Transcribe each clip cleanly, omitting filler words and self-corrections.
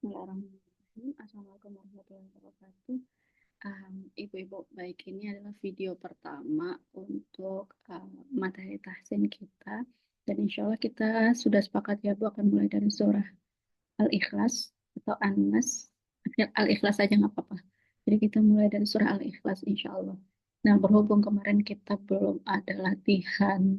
Bismillahirrahmanirrahim. Assalamualaikum warahmatullahi wabarakatuh. Ibu-ibu, baik, ini adalah video pertama untuk materi tahsin kita. Dan insya Allah kita sudah sepakat ya Bu akan mulai dari surah Al-Ikhlas atau An-Nas. Al-Ikhlas aja nggak apa-apa. Jadi kita mulai dari surah Al-Ikhlas insya Allah. Nah, berhubung kemarin kita belum ada latihan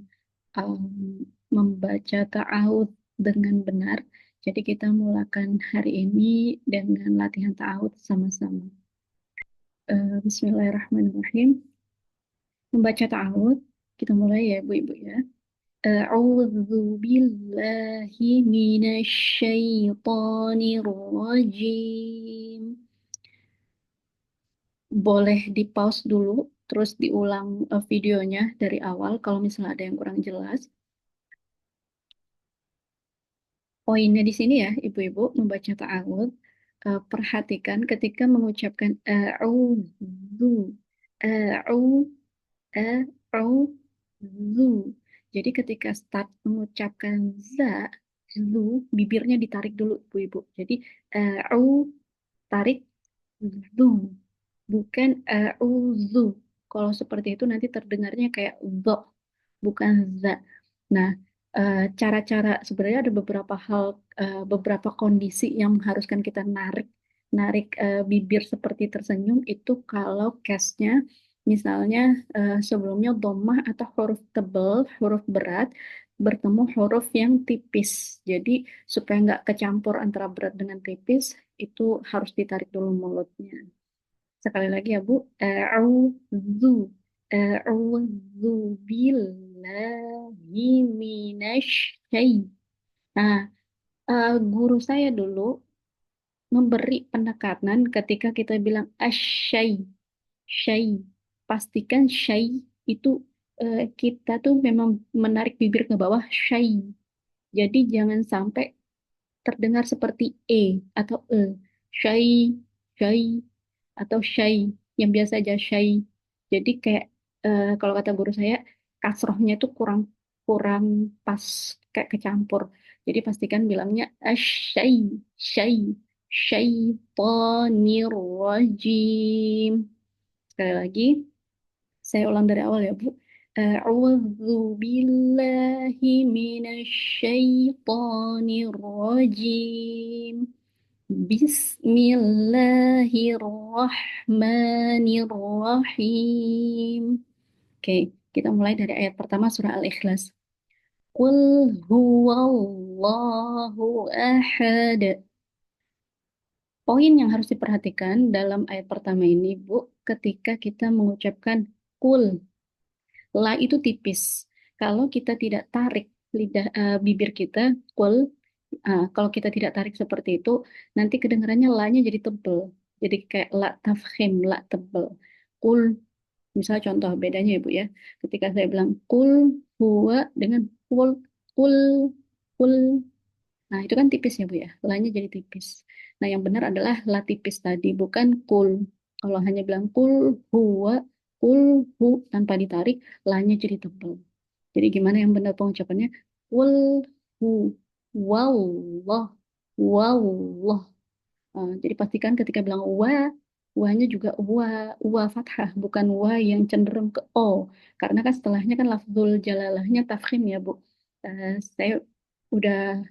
um, membaca ta'awudz dengan benar, jadi kita mulakan hari ini dengan latihan ta'awudz sama-sama. Bismillahirrahmanirrahim. Membaca ta'awudz, kita mulai ya Bu-Ibu ya. A'udzu billahi minasyaitonir rajim. Boleh di pause dulu, terus diulang videonya dari awal kalau misalnya ada yang kurang jelas. Poinnya di sini ya, ibu-ibu membaca ta'awudz, perhatikan ketika mengucapkan a'udzu, a'u, a'udzu. Jadi ketika start mengucapkan za, zu, bibirnya ditarik dulu, ibu-ibu. Jadi a'u, tarik, zu, bukan a'udzu. Kalau seperti itu nanti terdengarnya kayak zo, bukan za. Nah, cara-cara sebenarnya ada beberapa hal, beberapa kondisi yang mengharuskan kita narik, narik bibir seperti tersenyum itu kalau case-nya misalnya sebelumnya dhammah atau huruf tebal, huruf berat bertemu huruf yang tipis. Jadi supaya nggak kecampur antara berat dengan tipis, itu harus ditarik dulu mulutnya. Sekali lagi ya Bu. A'udzu. A'udzu billahi minasy. Nah, guru saya dulu memberi penekanan ketika kita bilang asyai, syai. Pastikan syai itu kita tuh memang menarik bibir ke bawah syai. Jadi jangan sampai terdengar seperti atau syai, syai atau syai yang biasa aja syai. Jadi kayak kalau kata guru saya kasrohnya itu kurang kurang pas, kayak kecampur. Jadi pastikan bilangnya asyai, syai, syaitonir rajim. Sekali lagi, saya ulang dari awal ya Bu. A'udzu billahi minasyaitonir rajim. Bismillahirrahmanirrahim. Oke, kita mulai dari ayat pertama surah Al-Ikhlas. Qul huwallahu ahad. Poin yang harus diperhatikan dalam ayat pertama ini, Bu, ketika kita mengucapkan kul, la itu tipis. Kalau kita tidak tarik bibir kita, kul, kalau kita tidak tarik seperti itu, nanti kedengarannya la-nya jadi tebel. Jadi kayak la tafkhim, la tebel. Kul, misalnya contoh bedanya ya Bu ya. Ketika saya bilang kul huwa dengan kul, kul. Nah, itu kan tipis ya Bu ya. La-nya jadi tipis. Nah, yang benar adalah la tipis tadi, bukan kul. Kalau hanya bilang kul huwa, kul hu tanpa ditarik, la-nya jadi tebel. Jadi gimana yang benar pengucapannya? Kul hu wallah, wallah. Jadi pastikan ketika bilang wa-nya juga wa fathah, bukan wa yang cenderung ke o. Karena kan setelahnya kan lafzul jalalahnya tafkhim ya Bu. Saya udah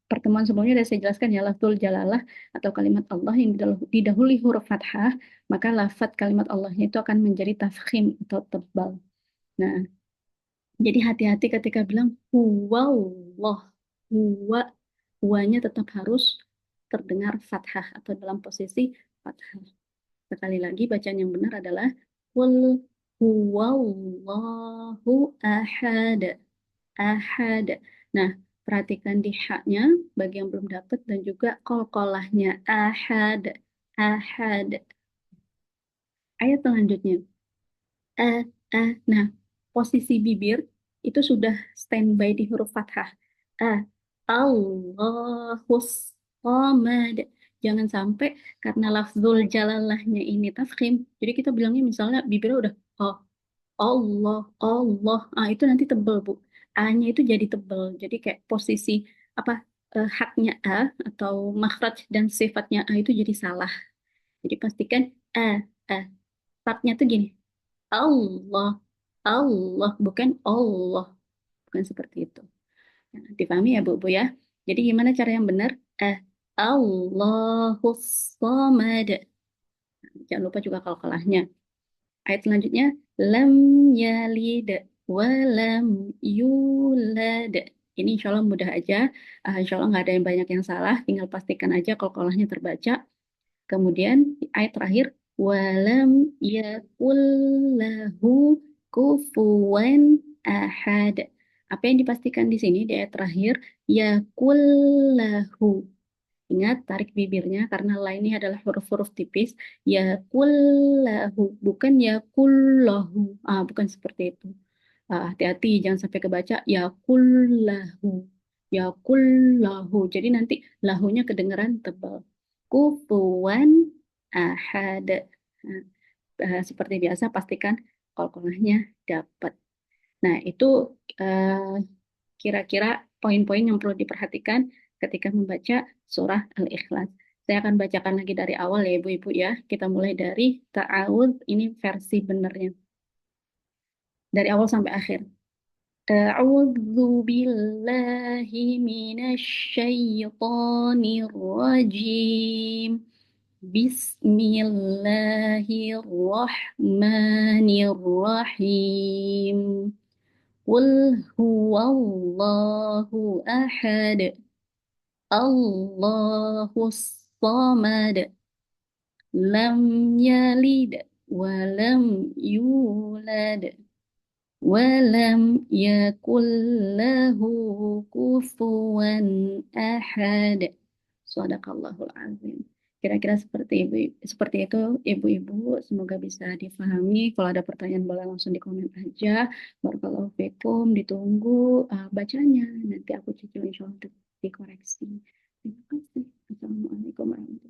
pertemuan sebelumnya sudah saya jelaskan ya, lafzul jalalah atau kalimat Allah yang didahului huruf fathah, maka lafaz kalimat Allahnya itu akan menjadi tafkhim atau tebal. Nah, jadi hati-hati ketika bilang huwallah, huwa, huwanya tetap harus terdengar fathah atau dalam posisi fathah. Sekali lagi bacaan yang benar adalah qul huwallahu ahad. Ahad. Nah, perhatikan di haknya bagi yang belum dapat dan juga qalqalahnya ahad. Ahad. Ayat selanjutnya. Eh, Nah, posisi bibir itu sudah standby di huruf fathah. Ah, Allahus Samad. Jangan sampai karena lafzul jalalahnya ini tafkhim. Jadi kita bilangnya misalnya bibirnya udah oh, Allah, Allah. Ah, itu nanti tebel, Bu. A-nya itu jadi tebel. Jadi kayak posisi apa? haknya A atau makhraj dan sifatnya A itu jadi salah. Jadi pastikan A, A. Tatnya tuh gini, Allah, Allah, bukan Allah, bukan seperti itu. Nah, dipahami ya Bu ya. Jadi gimana cara yang benar? Allahus Samad. Jangan lupa juga kalkulahnya. Ayat selanjutnya, lam yalid walam yulad. Ini insya Allah mudah aja. Insya Allah nggak ada yang banyak yang salah. Tinggal pastikan aja kalkulahnya terbaca. Kemudian di ayat terakhir, walam yakullahu kufuwan ahad. Apa yang dipastikan di sini di ayat terakhir? Yakullahu. Ingat, tarik bibirnya karena lain ini adalah huruf-huruf tipis. Ya kullahu, bukan ya kullahu. Bukan seperti itu. Hati-hati, jangan sampai kebaca ya kullahu. Ya kullahu. Jadi nanti lahunya kedengeran tebal. Kufuwan ahad. Nah, seperti biasa, pastikan kolkomahnya dapat. Nah, itu eh, kira-kira poin-poin yang perlu diperhatikan ketika membaca surah Al-Ikhlas. Saya akan bacakan lagi dari awal ya Ibu-Ibu ya. Kita mulai dari ta'awud, ini versi benernya. Dari awal sampai akhir. A'udzu billahi minasy syaithanir rajim. Bismillahirrahmanirrahim. Qul huwallahu ahad. Allahus samad. Lam yalid walam yulad. Walam yakul lahu kufuwan ahad. Sadaqallahul azim. Kira-kira seperti itu ibu-ibu, semoga bisa difahami. Kalau ada pertanyaan boleh langsung di komen aja. Barakallahu fikum, ditunggu bacanya. Nanti aku cicil insya Allah untuk dikoreksi. Terima kasih. Assalamualaikum warahmatullahi wabarakatuh.